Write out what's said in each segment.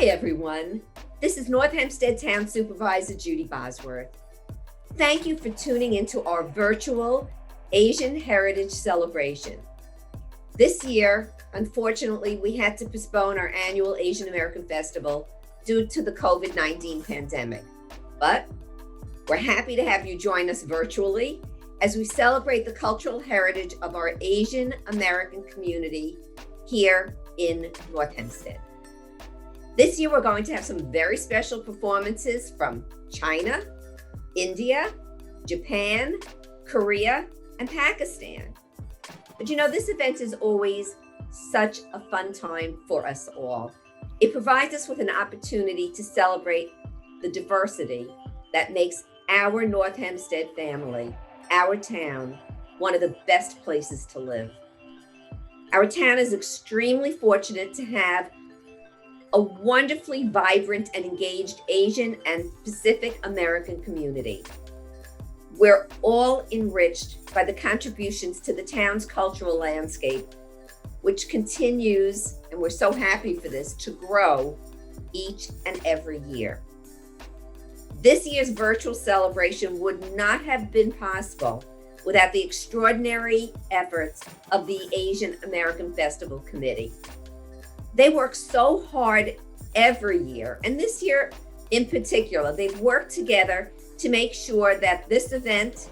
everyone. This is North Hempstead Town Supervisor Judi Bosworth. Thank you for tuning into our virtual Asian Heritage Celebration. This year, unfortunately, we had to postpone our annual Asian American Festival due to the COVID-19 pandemic. But we're happy to have you join us virtually as we celebrate the cultural heritage of our Asian American community here in North Hempstead. This year, we're going to have some very special performances from China, India, Japan, Korea, and Pakistan. But you know, this event is always such a fun time for us all. It provides us with an opportunity to celebrate the diversity that makes our North Hempstead family, our town, one of the best places to live. Our town is extremely fortunate to have a wonderfully vibrant and engaged Asian and Pacific American community. We're all enriched by the contributions to the town's cultural landscape, which continues, and we're so happy for this, to grow each and every year. This year's virtual celebration would not have been possible without the extraordinary efforts of the Asian American Festival Committee. They work so hard every year, and this year in particular, they've worked together to make sure that this event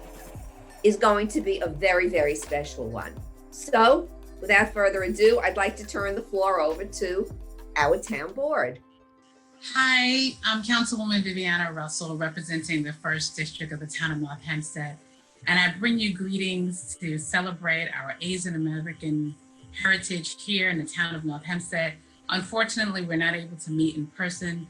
is going to be a very, very special one. So, without further ado, I'd like to turn the floor over to our town board. Hi, I'm Councilwoman Viviana Russell, representing the 1st District of the Town of North Hempstead, and I bring you greetings to celebrate our Asian American heritage here in the Town of North Hempstead. Unfortunately, we're not able to meet in person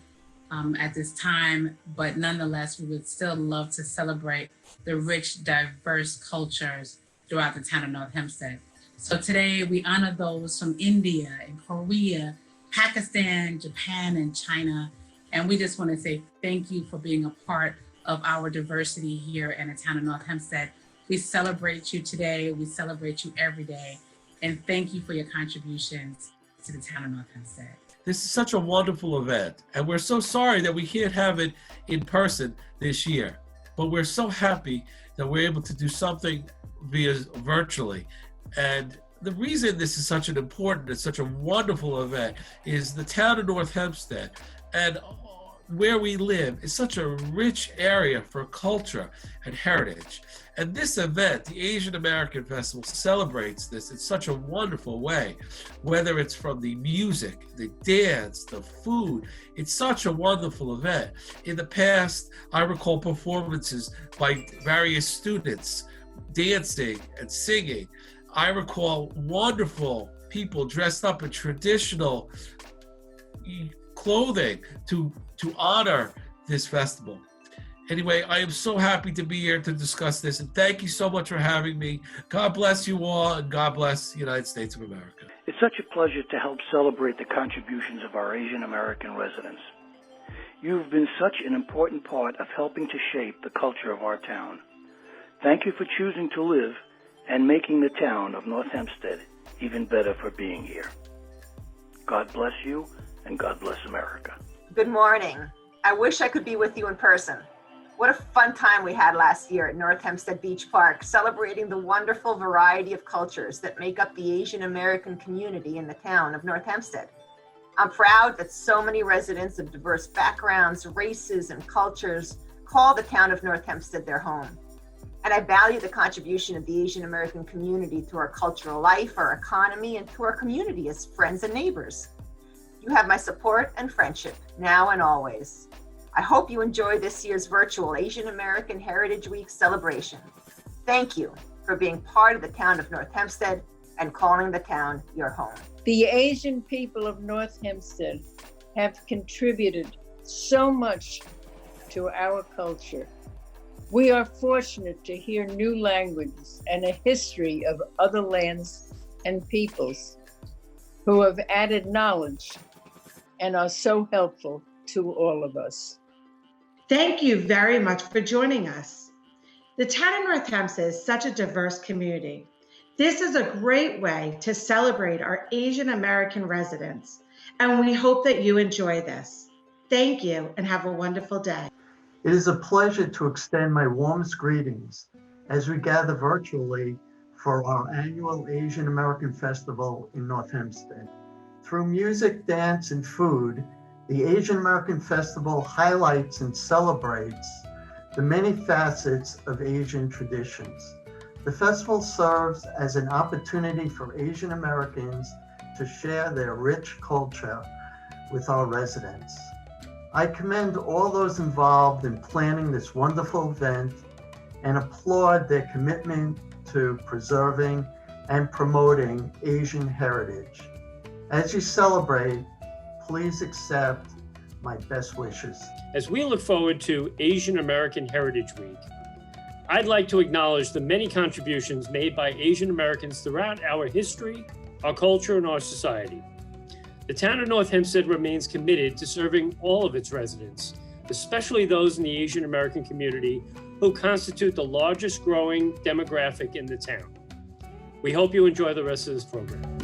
at this time, but nonetheless, we would still love to celebrate the rich, diverse cultures throughout the Town of North Hempstead. So today we honor those from India and Korea, Pakistan, Japan, and China. And we just want to say thank you for being a part of our diversity here in the Town of North Hempstead. We celebrate you today. We celebrate you every day. And thank you for your contributions to the Town of North Hempstead. This is such a wonderful event, and we're so sorry that we can't have it in person this year. But we're so happy that we're able to do something via virtually. And the reason this is such an important and such a wonderful event is the Town of North Hempstead and where we live is such a rich area for culture and heritage. And this event, the Asian American Festival, celebrates this in such a wonderful way, whether it's from the music, the dance, the food. It's such a wonderful event. In the past, I recall performances by various students dancing and singing. I recall wonderful people dressed up in traditional clothing to honor this festival. Anyway, I am so happy to be here to discuss this, and thank you so much for having me. God bless you all, and God bless the United States of America. It's such a pleasure to help celebrate the contributions of our Asian American residents. You've been such an important part of helping to shape the culture of our town. Thank you for choosing to live and making the town of North Hempstead even better for being here. God bless you, and God bless America. Good morning. I wish I could be with you in person. What a fun time we had last year at North Hempstead Beach Park, celebrating the wonderful variety of cultures that make up the Asian American community in the town of North Hempstead. I'm proud that so many residents of diverse backgrounds, races, and cultures call the town of North Hempstead their home. And I value the contribution of the Asian American community to our cultural life, our economy, and to our community as friends and neighbors. You have my support and friendship now and always. I hope you enjoy this year's virtual Asian American Heritage Week celebration. Thank you for being part of the town of North Hempstead and calling the town your home. The Asian people of North Hempstead have contributed so much to our culture. We are fortunate to hear new languages and a history of other lands and peoples who have added knowledge and are so helpful to all of us. Thank you very much for joining us. The town of North Hempstead is such a diverse community. This is a great way to celebrate our Asian American residents and we hope that you enjoy this. Thank you and have a wonderful day. It is a pleasure to extend my warmest greetings as we gather virtually for our annual Asian American Festival in North Hempstead. Through music, dance, and food, the Asian American Festival highlights and celebrates the many facets of Asian traditions. The festival serves as an opportunity for Asian Americans to share their rich culture with our residents. I commend all those involved in planning this wonderful event and applaud their commitment to preserving and promoting Asian heritage. As you celebrate, please accept my best wishes. As we look forward to Asian American Heritage Week, I'd like to acknowledge the many contributions made by Asian Americans throughout our history, our culture, and our society. The town of North Hempstead remains committed to serving all of its residents, especially those in the Asian American community who constitute the largest growing demographic in the town. We hope you enjoy the rest of this program.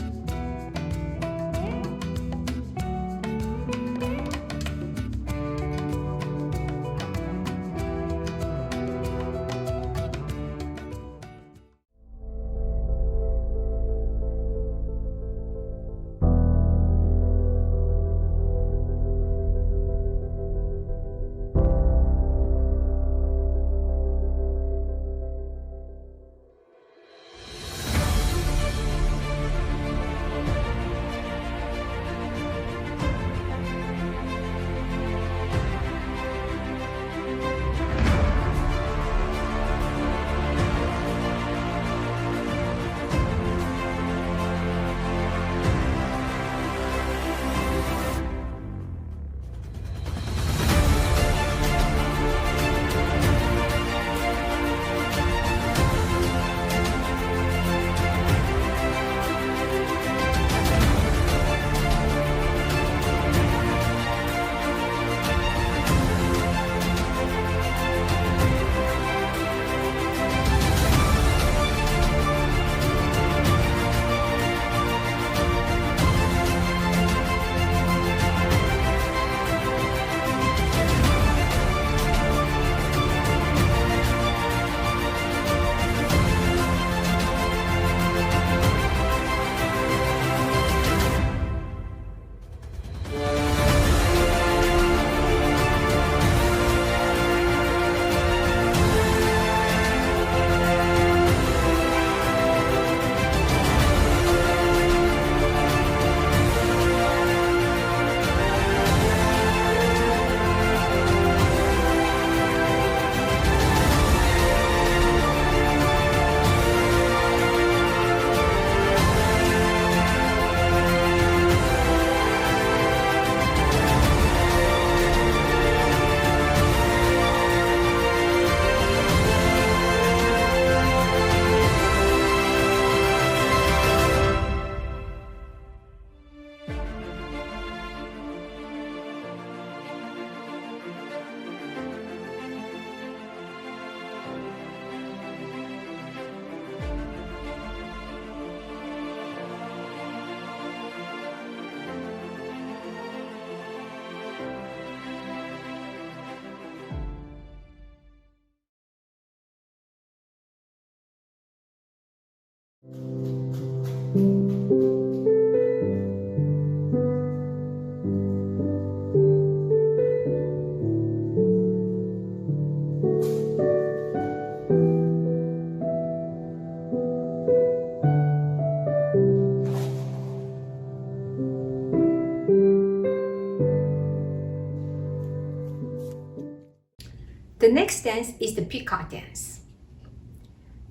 The next dance is the peacock dance.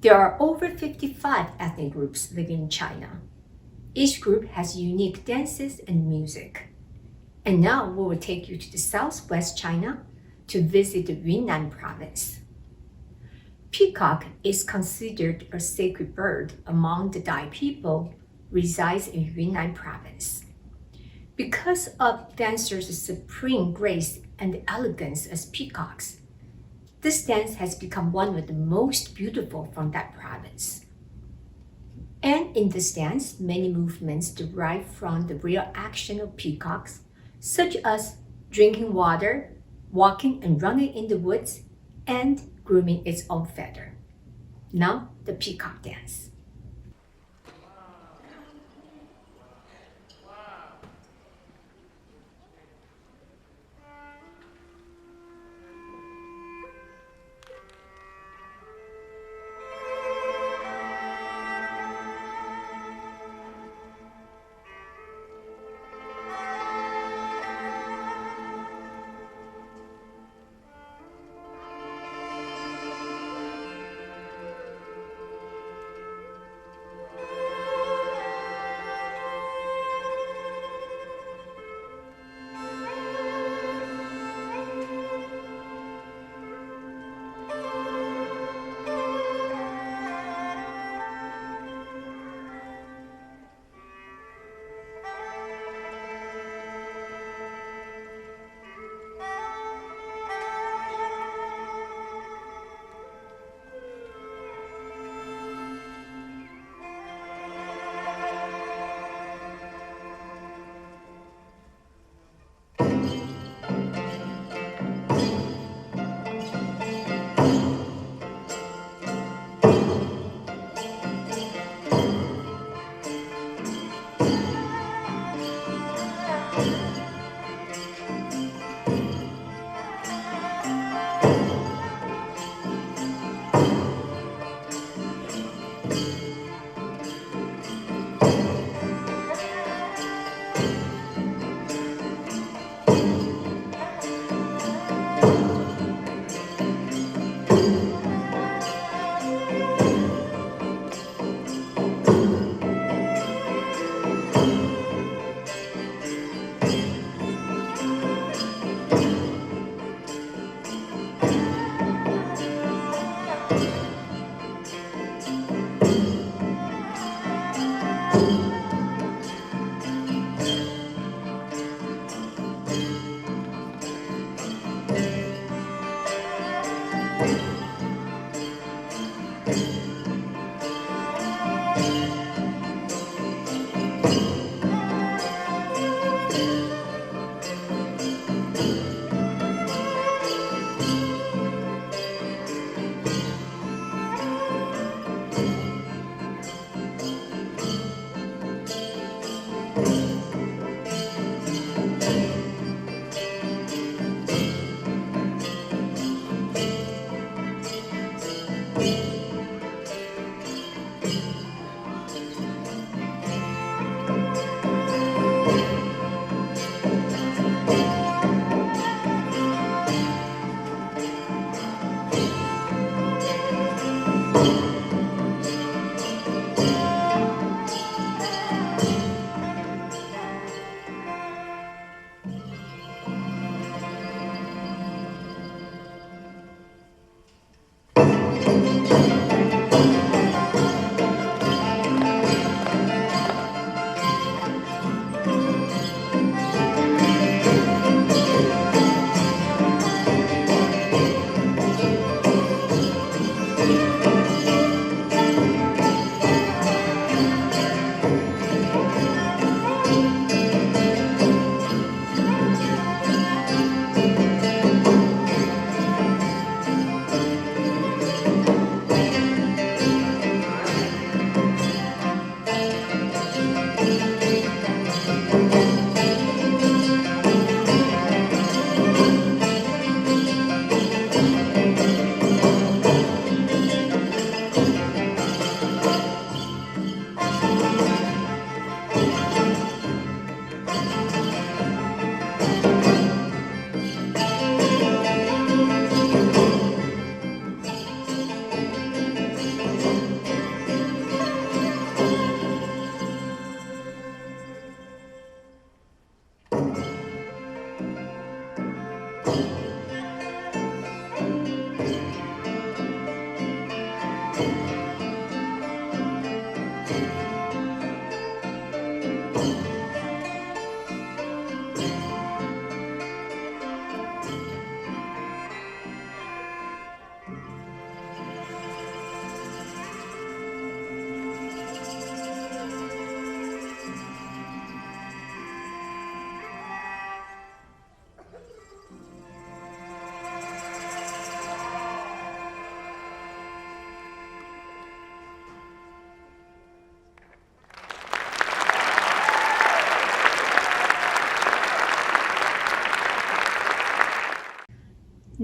There are over 55 ethnic groups living in China. Each group has unique dances and music. And now we will take you to the southwest China to visit the Yunnan province. Peacock is considered a sacred bird among the Dai people, resides in Yunnan province. Because of dancers' supreme grace and elegance as peacocks, this dance has become one of the most beautiful from that province. And in this dance, many movements derive from the real action of peacocks, such as drinking water, walking and running in the woods, and grooming its own feather. Now, the peacock dance.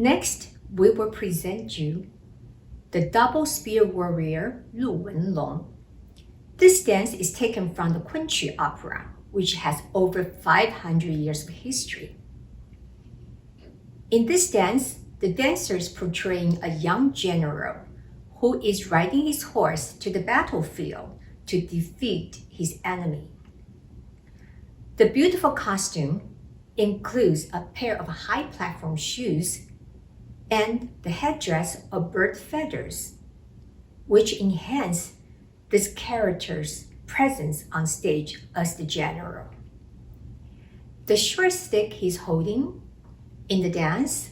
Next, we will present you the double spear warrior Lu Wenlong. This dance is taken from the Kunqu opera, which has over 500 years of history. In this dance, the dancer is portraying a young general who is riding his horse to the battlefield to defeat his enemy. The beautiful costume includes a pair of high platform shoes and the headdress of bird feathers, which enhance this character's presence on stage as the general. The short stick he's holding in the dance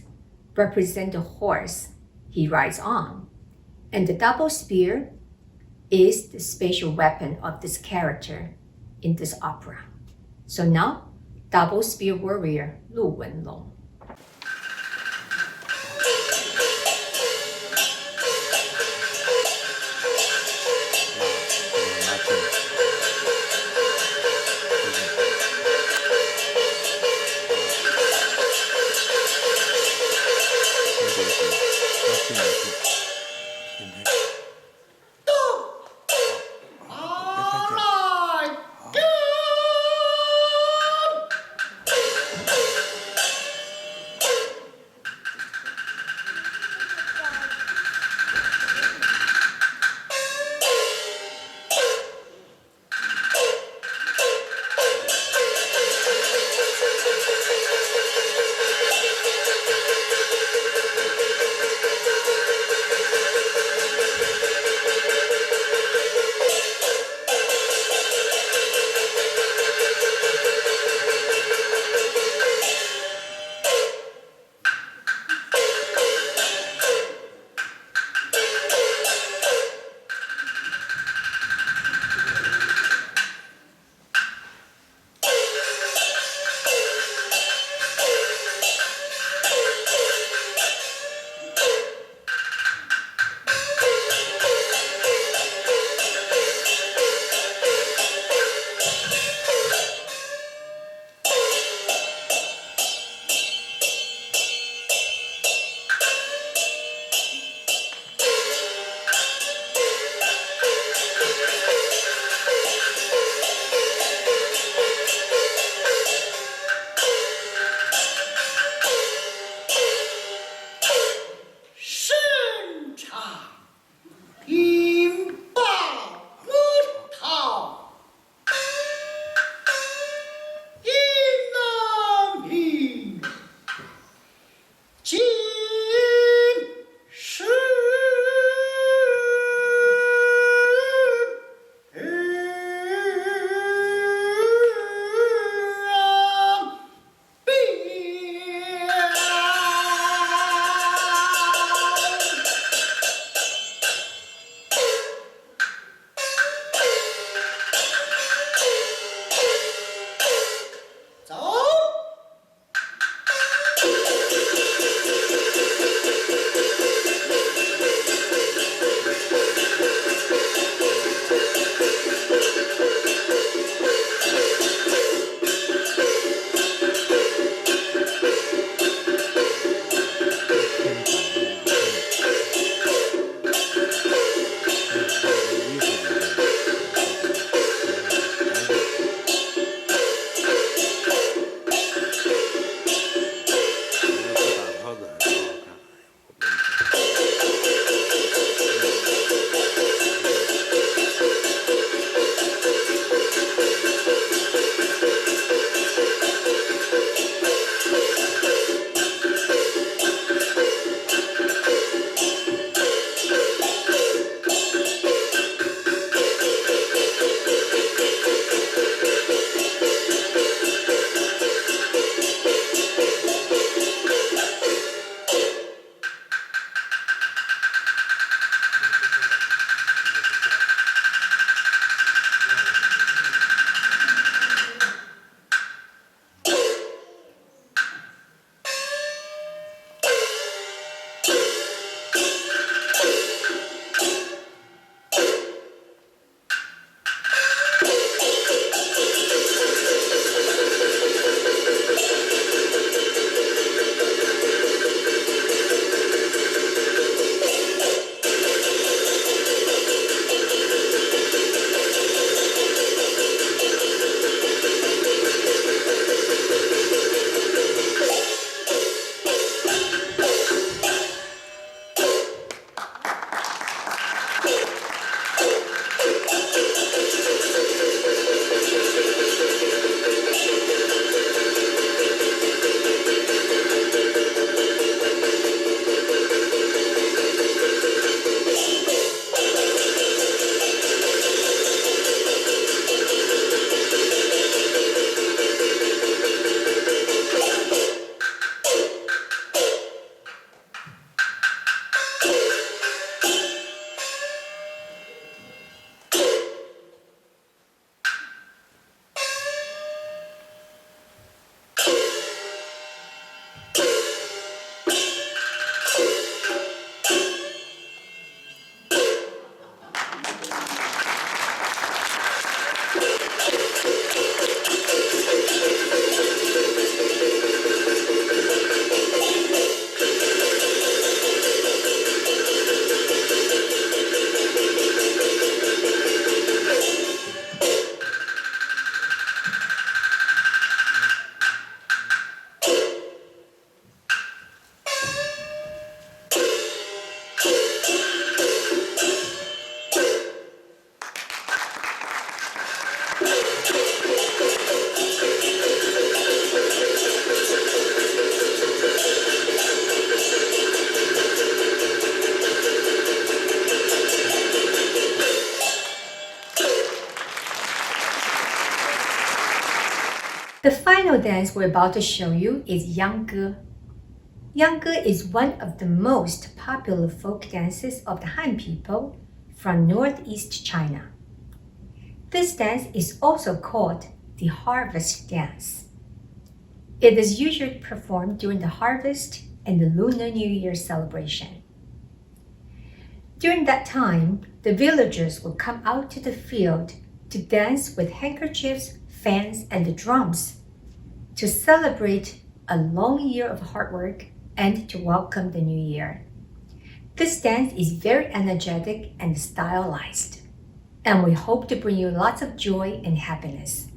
represents the horse he rides on, and the double spear is the special weapon of this character in this opera. So now, double spear warrior Lu Wenlong. The final dance we're about to show you is Yangge. Yangge is one of the most popular folk dances of the Han people from northeast China. This dance is also called the harvest dance. It is usually performed during the harvest and the Lunar New Year celebration. During that time, the villagers will come out to the field to dance with handkerchiefs, fans, and the drums to celebrate a long year of hard work and to welcome the new year. This dance is very energetic and stylized, and we hope to bring you lots of joy and happiness.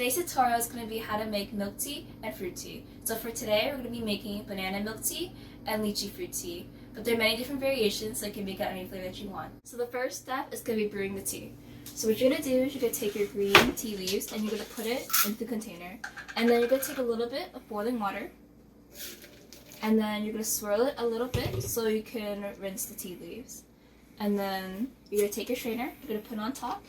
today's tutorial is going to be how to make milk tea and fruit tea. So for today, we're going to be making banana milk tea and lychee fruit tea. But there are many different variations, so you can make out any flavor that you want. So the first step is going to be brewing the tea. So what you're going to do is you're going to take your green tea leaves and you're going to put it into the container. And then you're going to take a little bit of boiling water. And then you're going to swirl it a little bit so you can rinse the tea leaves. And then you're going to take your strainer, you're going to put it on top,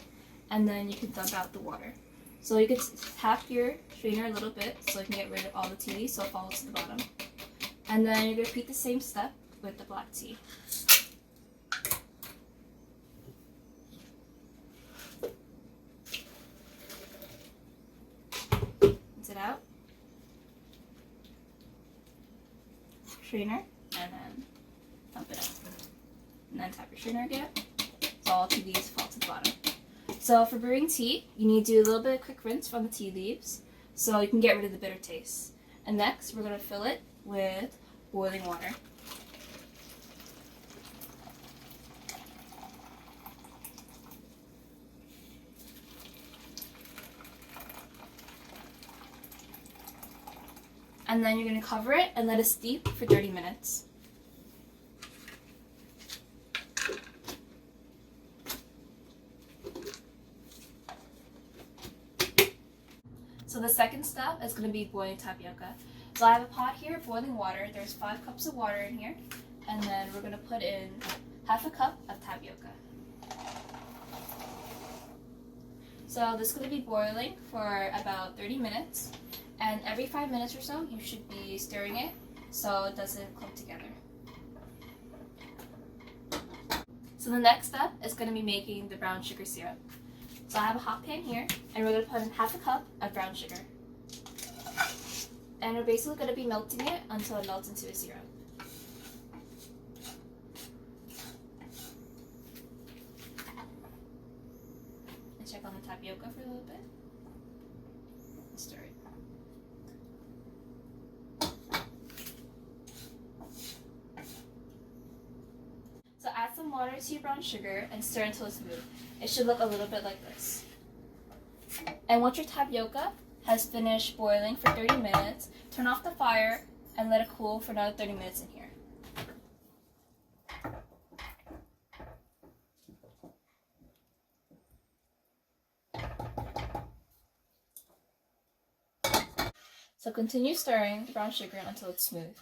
and then you can dump out the water. So you can tap your strainer a little bit so you can get rid of all the tea leaves so it falls to the bottom. And then you're going to repeat the same step with the black tea. Rinse it out. Strainer, and then dump it out. And then tap your strainer again, so all tea leaves fall to the bottom. So for brewing tea, you need to do a little bit of quick rinse from the tea leaves so you can get rid of the bitter taste. And next, we're going to fill it with boiling water. And then you're going to cover it and let it steep for 30 minutes. So the second step is going to be boiling tapioca. So I have a pot here, boiling water. There's 5 cups of water in here. And then we're going to put in half a cup of tapioca. So this is going to be boiling for about 30 minutes. And every 5 minutes or so, you should be stirring it so it doesn't clump together. So the next step is going to be making the brown sugar syrup. So I have a hot pan here, and we're going to put in half a cup of brown sugar. And we're basically going to be melting it until it melts into a syrup. And check on the tapioca for a little bit. And stir it. So add some water to your brown sugar and stir until it's smooth. It should look a little bit like this. And once your tapioca has finished boiling for 30 minutes, turn off the fire and let it cool for another 30 minutes in here. So continue stirring the brown sugar until it's smooth.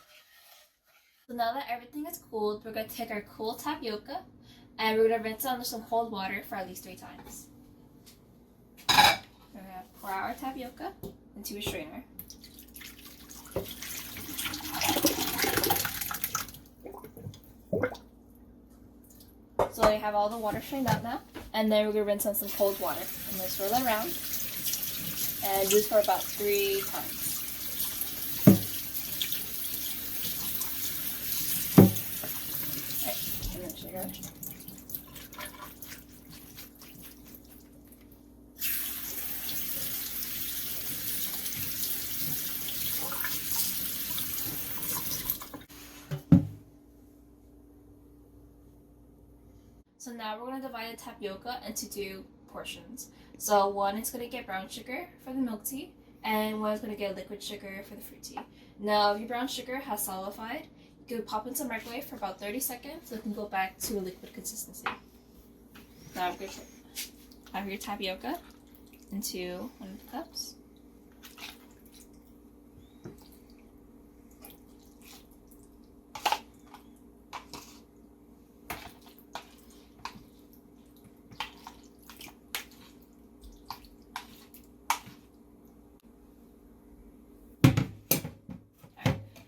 So now that everything is cooled, we're going to take our cool tapioca and we're going to rinse it under some cold water for at least 3 times. We're going to pour our tapioca into a strainer. So you have all the water strained out now, and then we're going to rinse on some cold water. I'm going to swirl it around and do this for about 3 times. Sugar. So now we're going to divide the tapioca into 2 portions. So one is going to get brown sugar for the milk tea, and one is going to get liquid sugar for the fruit tea. Now if your brown sugar has solidified, you can pop into the microwave for about 30 seconds so it can go back to a liquid consistency. Now we're going to have your tapioca into one of the cups.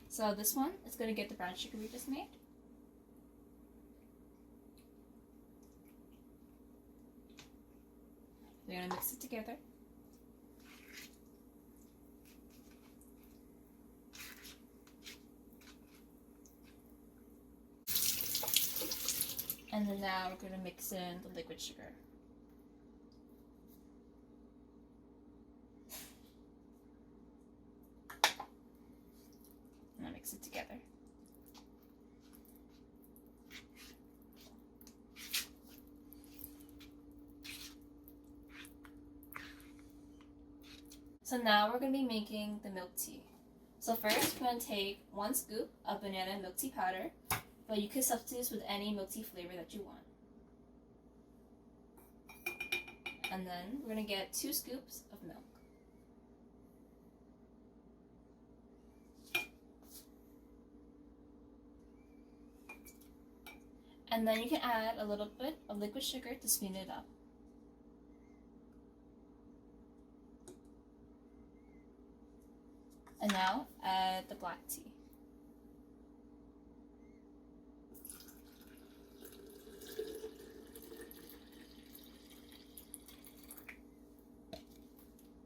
So this one is going to get the brown sugar we just made. We're going to mix it together. And then now we're going to mix in the liquid sugar. And mix it together. So now we're going to be making the milk tea. So first, we're going to take 1 scoop of banana milk tea powder, but you can substitute this with any milk tea flavor that you want. And then we're going to get 2 scoops of milk. And then you can add a little bit of liquid sugar to sweeten it up. And now add the black tea.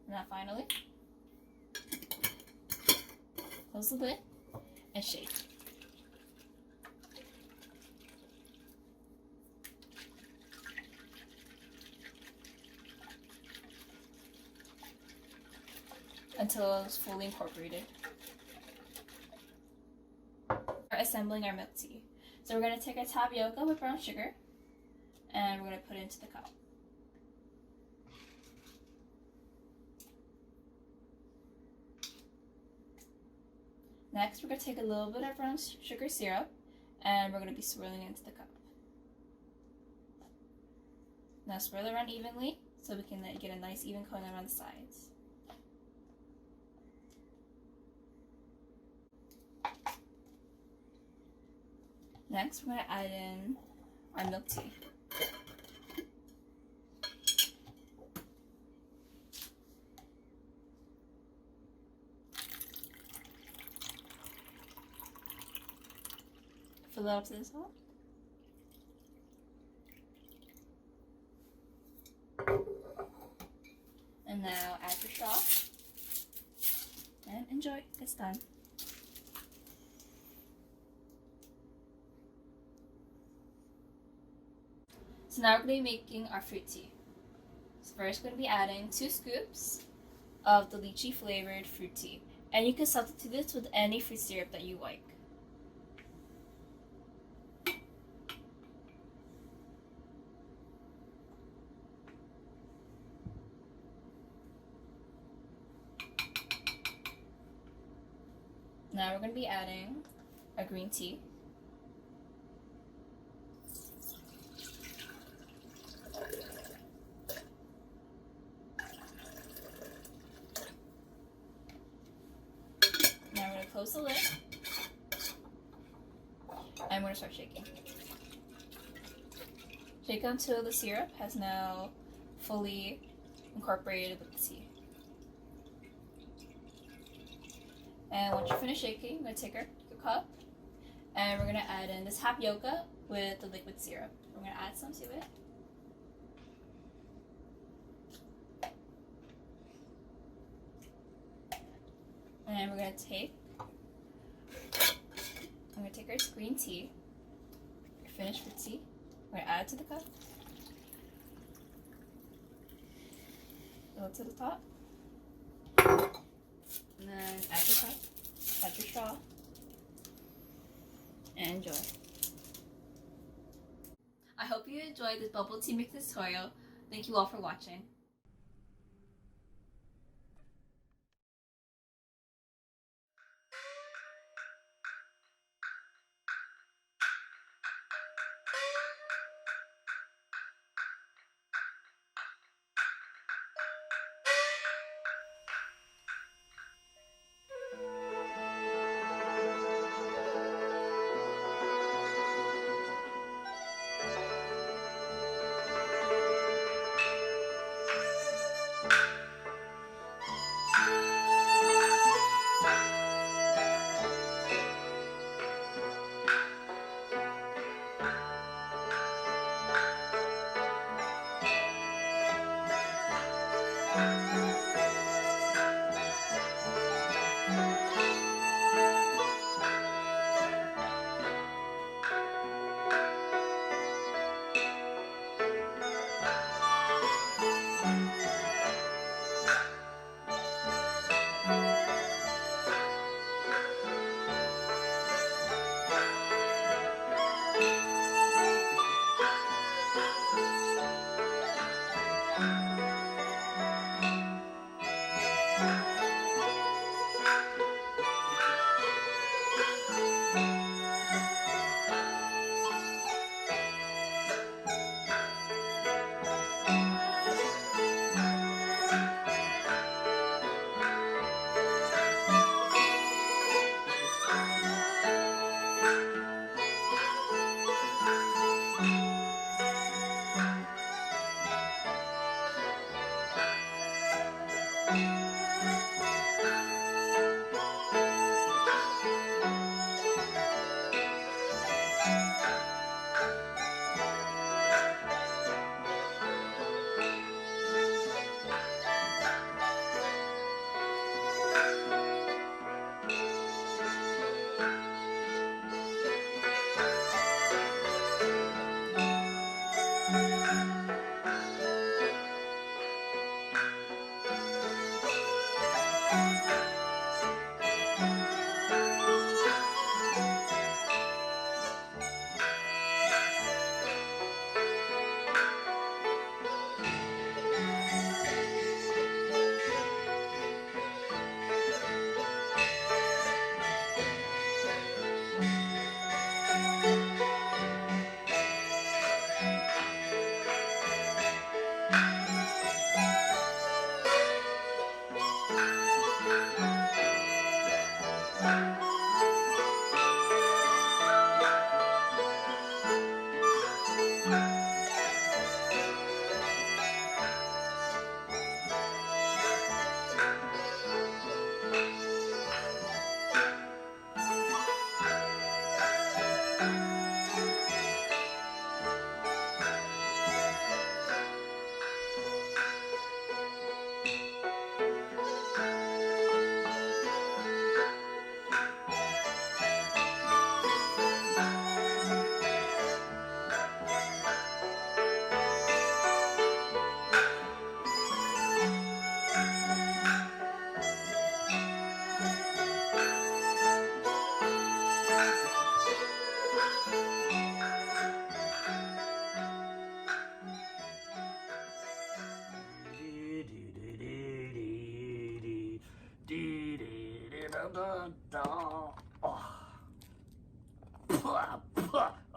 And now finally, close the lid and shake. Until it's fully incorporated. We're assembling our milk tea. So we're going to take our tapioca with brown sugar and we're going to put it into the cup. Next, we're going to take a little bit of brown sugar syrup and we're going to be swirling it into the cup. Now swirl it around evenly so we can get a nice even coating around the sides. Next, we're going to add in our milk tea. Fill it up to this hole. And now add your straw. And enjoy, it's done. So now we're going to be making our fruit tea. So first we're going to be adding 2 scoops of the lychee flavored fruit tea. And you can substitute this with any fruit syrup that you like. Now we're going to be adding our green tea. Now we're going to close the lid and we're going to start shaking. Shake until the syrup has now fully incorporated with the tea. And once you finish shaking, we're going to take your cup and we're going to add in this tapioca with the liquid syrup. We're going to add some to it. And we're going to take our green tea, your finished fruit tea. We're going to add it to the cup. Fill it to the top. And then add your cup, add your straw, and enjoy. I hope you enjoyed this bubble tea mix tutorial. Thank you all for watching.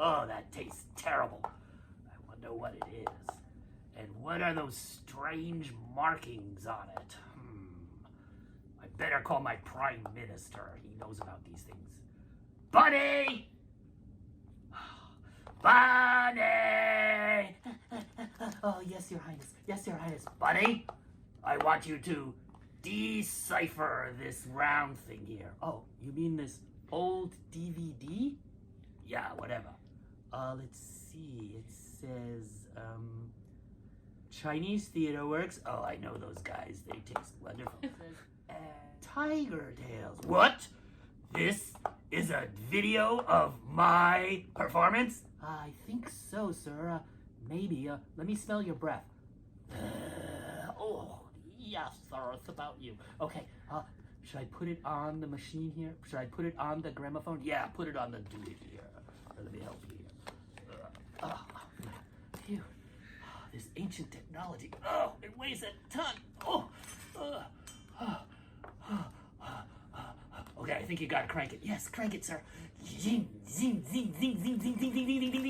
Oh, that tastes terrible. I wonder what it is. And what are those strange markings on it? I better call my prime minister. He knows about these things. Bunny! Bunny! Oh, yes, Your Highness. Yes, Your Highness. Bunny, I want you to decipher this round thing here. Oh, you mean this old DVD? Yeah, whatever. Let's see. It says, Chinese Theater Works. Oh, I know those guys. They taste wonderful. Tiger Tails. What? This is a video of my performance? I think so, sir. Maybe. Let me smell your breath. Oh, yes, sir. It's about you. Okay. Should I put it on the machine here? Should I put it on the gramophone? Yeah, put it on the duty here. Let me help you here. Phew. This ancient technology. Oh, it weighs a ton. Oh. Okay, I think you gotta crank it. Yes, crank it, sir. Zing, zing, zing, zing, zing, zing, zing, zing, zing, zing, zing,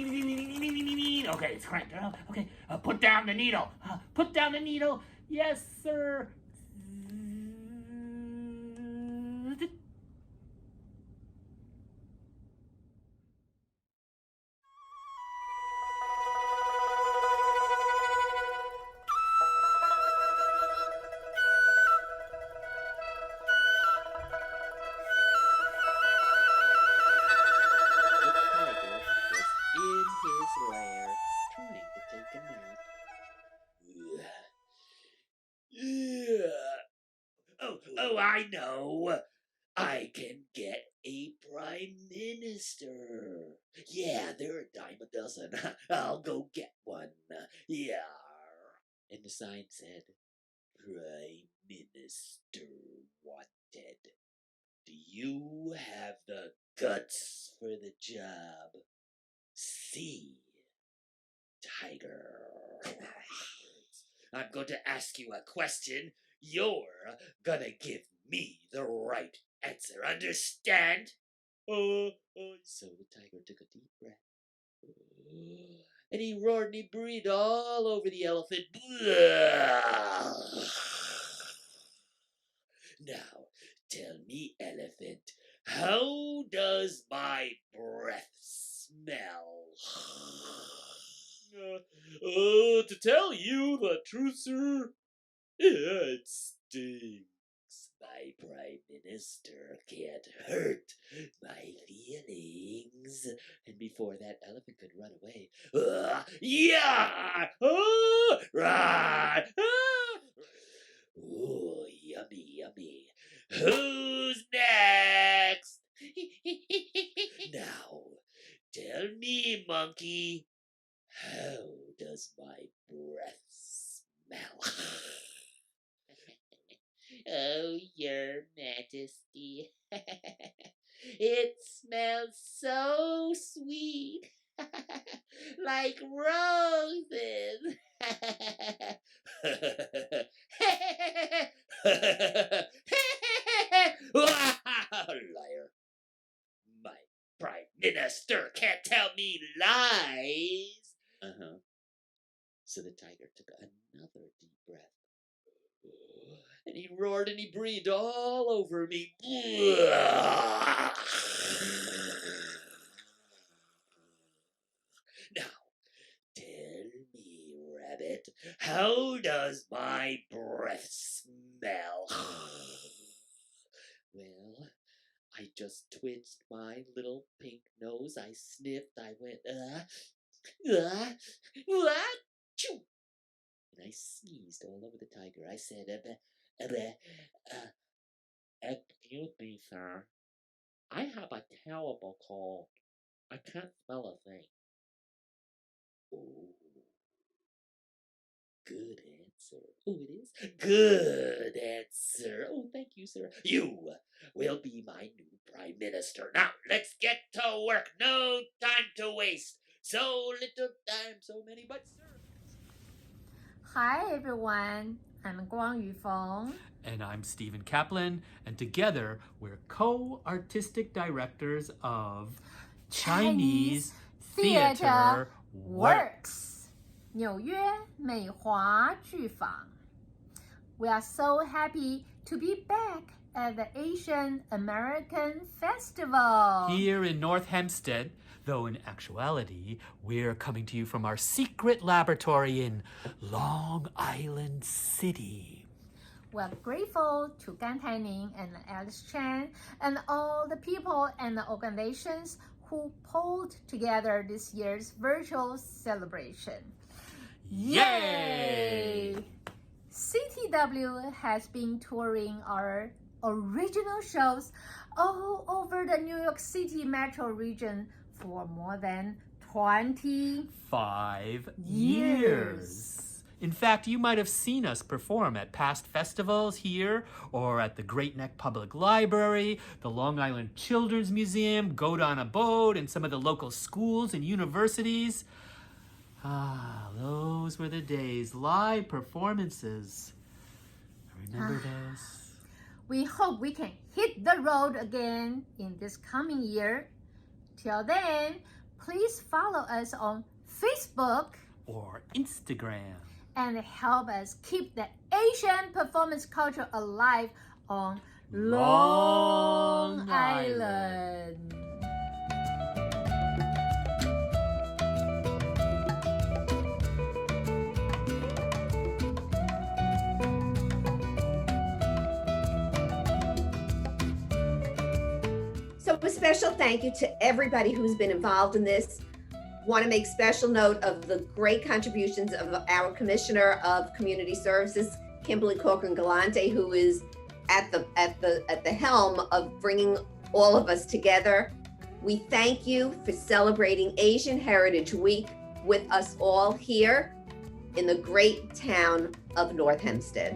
zing, zing, zing. Okay, it's cranked. Okay, put down the needle. Put down the needle. Yes, sir. Oh, I know. I can get a prime minister. Yeah, they're a dime a dozen. I'll go get one. Yeah. And the sign said, Prime Minister wanted. Do you have the guts for the job? See, Tiger. I'm going to ask you a question. You're gonna give me the right answer. Understand? So the tiger took a deep breath. And he roared and he breathed all over the elephant. Now, tell me, elephant, how does my breath smell? To tell you the truth, sir, it stinks. My Prime Minister can't hurt my feelings. And before that elephant could run away, yeah! Rah! Ooh, yummy, yummy. Who's next? Now, tell me, monkey, how does my breath smell? Oh, Your Majesty, it smells so sweet, like roses. Liar. My Prime Minister can't tell me lies. Uh-huh. So the tiger took another deep breath. And he roared and he breathed all over me. Now, tell me, Rabbit, how does my breath smell? Well, I just twitched my little pink nose. I sniffed. I went, achoo. And I sneezed all over the tiger. I said, excuse me, sir. I have a terrible cold. I can't smell a thing. Oh, good answer. Oh, it is? Good answer. Oh, thank you, sir. You will be my new Prime Minister. Now, let's get to work. No time to waste. So little time, so many but sir. Hi everyone, I'm Guang Yufeng. And I'm Stephen Kaplan, and together we're co-artistic directors of Chinese Theater Works. 纽约美华剧坊. We are so happy to be back at the Asian American Festival. Here in North Hempstead, though in actuality, we're coming to you from our secret laboratory in Long Island City. We're grateful to Gan Taining and Alice Chan and all the people and the organizations who pulled together this year's virtual celebration. Yay! CTW has been touring our original shows all over the New York City metro region for more than 25 years. In fact, you might have seen us perform at past festivals here or at the Great Neck Public Library, the Long Island Children's Museum, Goat on a Boat, and some of the local schools and universities. Ah, those were the days. Live performances. Remember those? We hope we can hit the road again in this coming year. Till then, please follow us on Facebook or Instagram and help us keep the Asian performance culture alive on Long Island. So a special thank you to everybody who's been involved in this. Want to make special note of the great contributions of our Commissioner of Community Services, Kimberly Corcoran-Galante, who is at the helm of bringing all of us together. We thank you for celebrating Asian Heritage Week with us all here in the great town of North Hempstead.